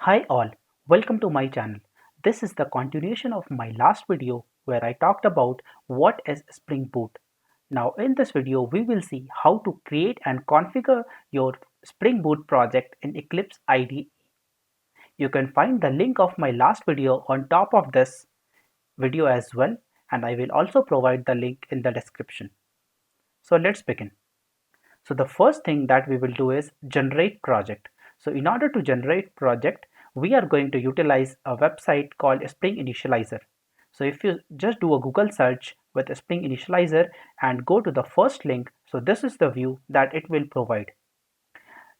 Hi all, welcome to my channel. This is the continuation of my last video where I talked about what is Spring Boot. Now in this video we will see how to create and configure your Spring Boot project in Eclipse IDE. You can find the link of my last video on top of this video as well, and I will also provide the link in the description. So let's begin. So the first thing that we will do is generate project. So in order to generate project, we are going to utilize a website called Spring Initializer. So if you just do a Google search with Spring Initializer and go to the first link, so this is the view that it will provide.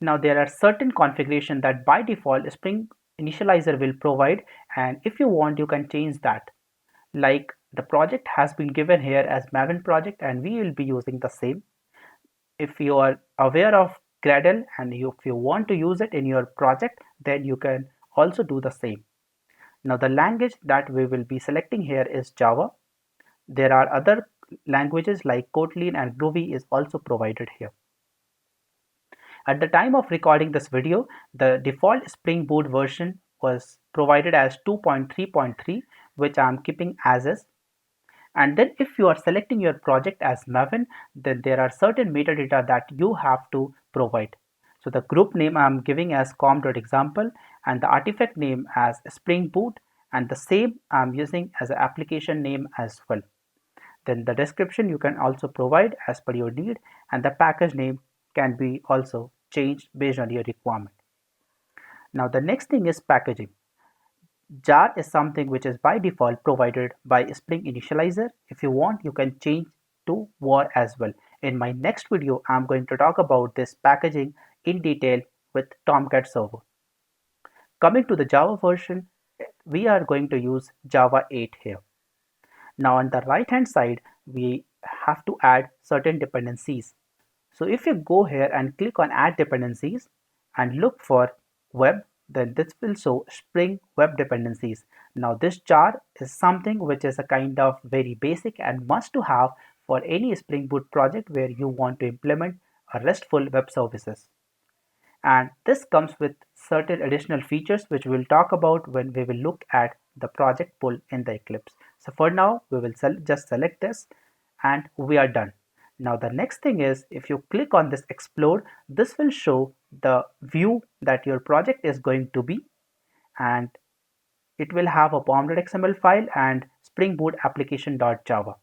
Now there are certain configuration that by default Spring Initializer will provide, and if you want you can change that. Like the project has been given here as Maven project and we will be using the same. If you are aware of Gradle and if you want to use it in your project, then you can also do the same. Now the language that we will be selecting here is Java. There are other languages like Kotlin and Groovy is also provided here. At the time of recording this video, the default Spring Boot version was provided as 2.3.3, which I am keeping as is. And then if you are selecting your project as Maven, then there are certain metadata that you have to provide. So the group name I am giving as com.example and the artifact name as Spring Boot, and the same I am using as an application name as well. Then the description you can also provide as per your need, and the package name can be also changed based on your requirement. Now the next thing is packaging. Jar is something which is by default provided by Spring Initializer. If you want, you can change to var as well. In my next video, I'm going to talk about this packaging in detail with Tomcat server. Coming to the Java version, we are going to use Java 8 here. Now on the right hand side, we have to add certain dependencies. So if you go here and click on add dependencies and look for web, then this will show Spring Web Dependencies. Now this jar is something which is a kind of very basic and must to have for any Spring Boot project where you want to implement a RESTful web services. And this comes with certain additional features which we'll talk about when we will look at the project pull in the Eclipse. So for now, we will just select this and we are done. Now the next thing is, if you click on this explode, this will show the view that your project is going to be, and it will have a pom.xml file and Spring Boot application.java.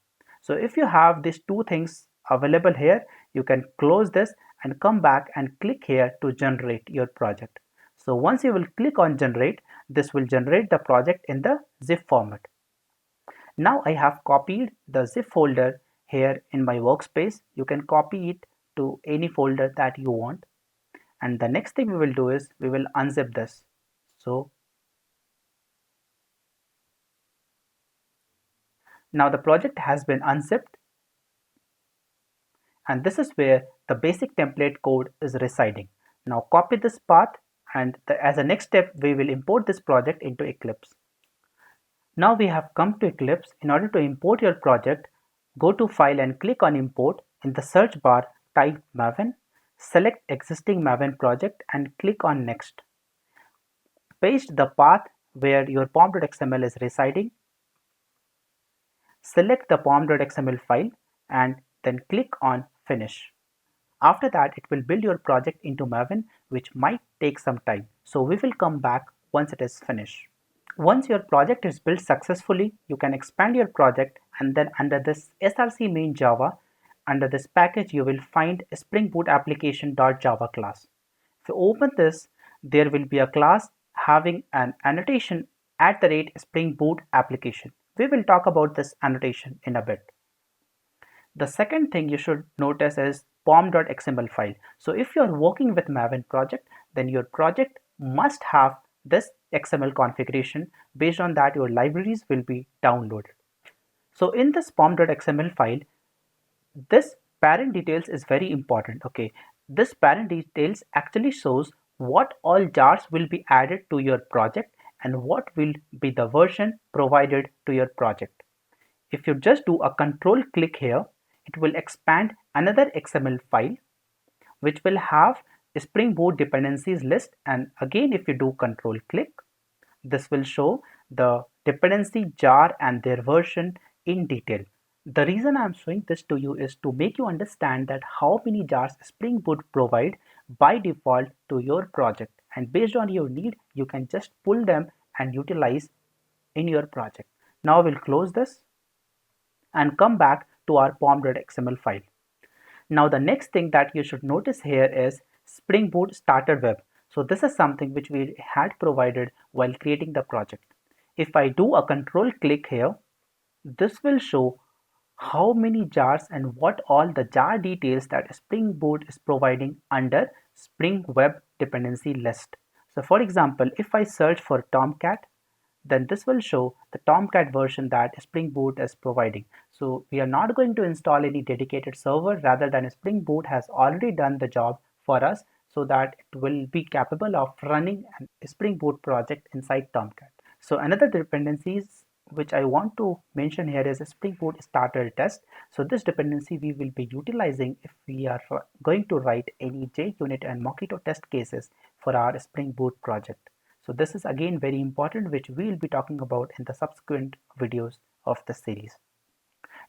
So if you have these two things available here, you can close this and come back and click here to generate your project. So once you will click on generate, this will generate the project in the zip format. Now I have copied the zip folder here in my workspace. You can copy it to any folder that you want. And the next thing we will do is we will unzip this. So now the project has been unzipped, and this is where the basic template code is residing. Now copy this path, and as a next step we will import this project into Eclipse. Now we have come to Eclipse. In order to import your project, go to File and click on Import. In the search bar, type Maven, select existing Maven project and click on Next. Paste the path where your pom.xml is residing. Select the pom.xml file and then click on Finish. After that, it will build your project into Maven, which might take some time. So we will come back once it is finished. Once your project is built successfully, you can expand your project, and then under this src main Java, under this package, you will find Spring Boot application.java class. If you open this, there will be a class having an annotation @Spring Boot application. We will talk about this annotation in a bit. The second thing you should notice is pom.xml file. So if you are working with Maven project, then your project must have this XML configuration. Based on that, your libraries will be downloaded. So in this pom.xml file, this parent details is very important. Okay, this parent details actually shows what all jars will be added to your project and what will be the version provided to your project. If you just do a control click here, it will expand another XML file which will have Spring Boot dependencies list, and again if you do control click, this will show the dependency jar and their version in detail. The reason I'm showing this to you is to make you understand that how many jars Spring Boot provide by default to your project, and based on your need you can just pull them and utilize in your project. Now we'll close this and come back to our pom.xml file. Now the next thing that you should notice here is Spring Boot starter web. So this is something which we had provided while creating the project. If I do a control click here, this will show how many jars and what all the jar details that Spring Boot is providing under Spring Web dependency list. So for example, if I search for Tomcat, then this will show the Tomcat version that Spring Boot is providing. So we are not going to install any dedicated server, rather than Spring Boot has already done the job for us so that it will be capable of running a Spring Boot project inside Tomcat. So another dependencies which I want to mention here is a Spring Boot starter test. So this dependency we will be utilizing if we are going to write any JUnit and Mockito test cases for our Spring Boot project. So this is again very important, which we will be talking about in the subsequent videos of the series.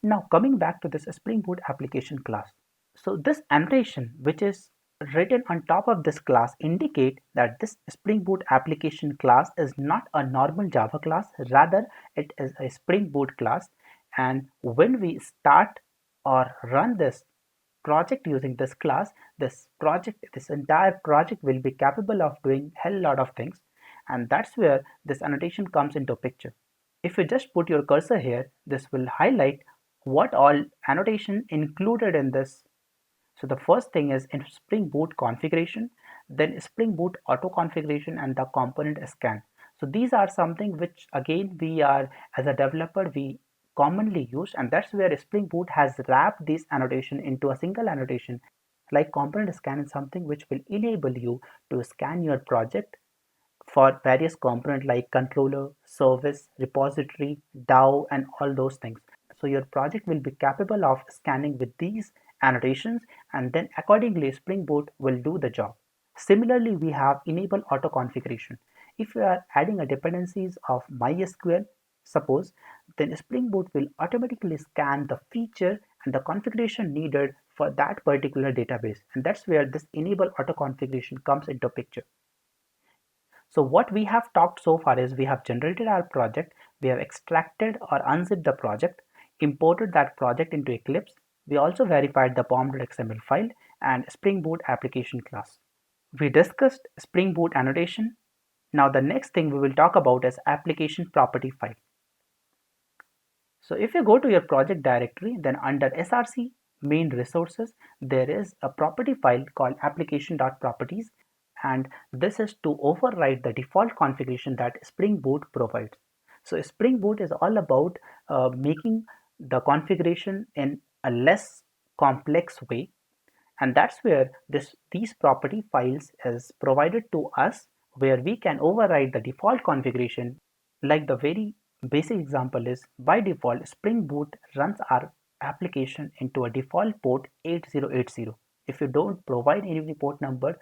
Now coming back to this Spring Boot application class. So this annotation which is written on top of this class indicate that this Spring Boot application class is not a normal Java class, rather it is a Spring Boot class, and when we start or run this project using this class, this entire project will be capable of doing hell lot of things, and that's where this annotation comes into picture. If you just put your cursor here, this will highlight what all annotation included in this. So the first thing is in Spring Boot configuration, then Spring Boot auto configuration and the component scan. So these are something which again we are as a developer we commonly use, and that's where Spring Boot has wrapped this annotation into a single annotation. Like component scan is something which will enable you to scan your project for various components like controller, service, repository, DAO, and all those things. So your project will be capable of scanning with these annotations, and then accordingly Spring Boot will do the job. Similarly, we have enable auto configuration. If you are adding a dependencies of MySQL, suppose, then Spring Boot will automatically scan the feature and the configuration needed for that particular database, and that's where this enable auto configuration comes into picture. So what we have talked so far is we have generated our project, we have extracted or unzipped the project, imported that project into Eclipse. We also verified the pom.xml file and Spring Boot application class. We discussed Spring Boot annotation. Now the next thing we will talk about is application property file. So if you go to your project directory, then under src main resources, there is a property file called application.properties, and this is to override the default configuration that Spring Boot provides. So Spring Boot is all about making the configuration in a less complex way, and that's where these property files is provided to us, where we can override the default configuration. Like the very basic example is, by default Spring Boot runs our application into a default port 8080. If you don't provide any port number,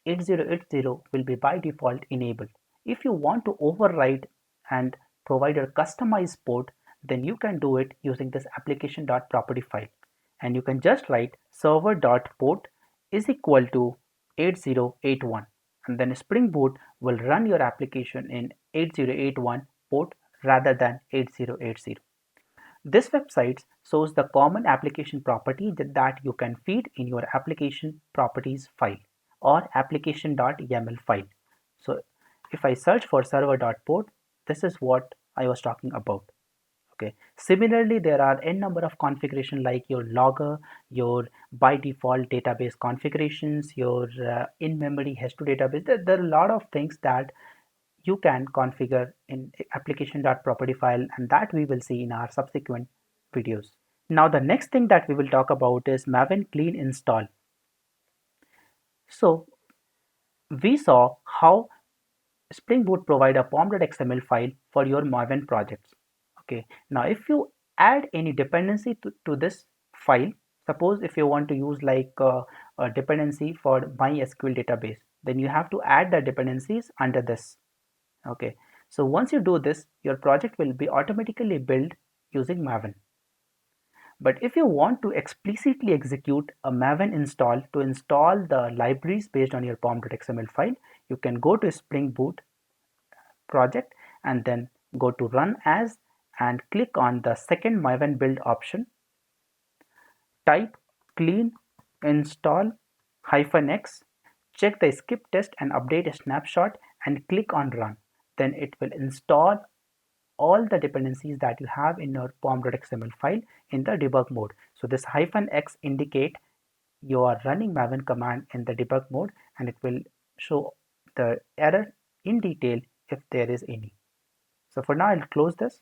8080 will be by default enabled. If you want to override and provide a customized port, then you can do it using this application.property file, and you can just write server.port is equal to 8081, and then Spring Boot will run your application in 8081 port rather than 8080. This website shows the common application property that you can feed in your application properties file or application.yaml file. So if I search for server.port, this is what I was talking about. Okay. Similarly, there are n number of configuration like your logger, your by default database configurations, your in-memory H2 database. There are a lot of things that you can configure in application.property file, and that we will see in our subsequent videos. Now the next thing that we will talk about is Maven clean install. So we saw how Spring Boot provide a pom.xml file for your Maven projects. Okay, now if you add any dependency to this file, Suppose if you want to use like a dependency for MySQL database, then you have to add the dependencies under this. Okay, so once you do this, your project will be automatically built using Maven. But if you want to explicitly execute a Maven install to install the libraries based on your pom.xml file, you can go to Spring Boot project and then go to Run As and click on the second Maven build option. Type clean install -x, check the skip test and update a snapshot and click on Run. Then it will install all the dependencies that you have in your pom.xml file in the debug mode. So this -x indicate you are running Maven command in the debug mode, and it will show the error in detail if there is any. So for now, I'll close this.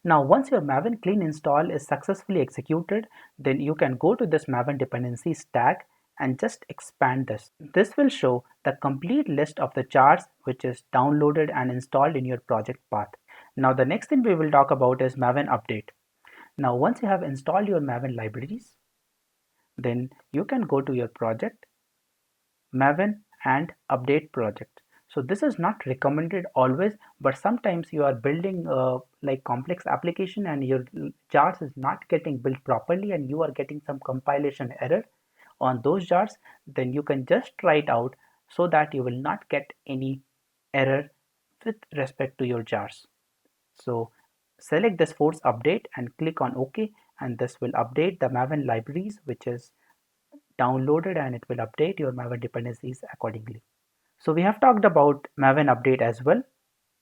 Now, once your Maven clean install is successfully executed, then you can go to this Maven dependencies tag and just expand this. This will show the complete list of the jars which is downloaded and installed in your project path. Now, the next thing we will talk about is Maven update. Now, once you have installed your Maven libraries, then you can go to your project, Maven and update project. So this is not recommended always, but sometimes you are building like complex application and your jars is not getting built properly and you are getting some compilation error on those jars, then you can just try it out so that you will not get any error with respect to your jars. So select this force update and click on OK, and this will update the Maven libraries which is downloaded, and it will update your Maven dependencies accordingly. So we have talked about Maven update as well.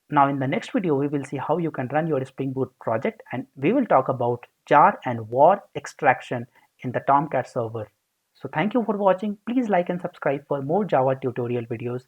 Now in the next video, we will see how you can run your Spring Boot project, and we will talk about jar and var extraction in the Tomcat server. So thank you for watching. Please like and subscribe for more Java tutorial videos.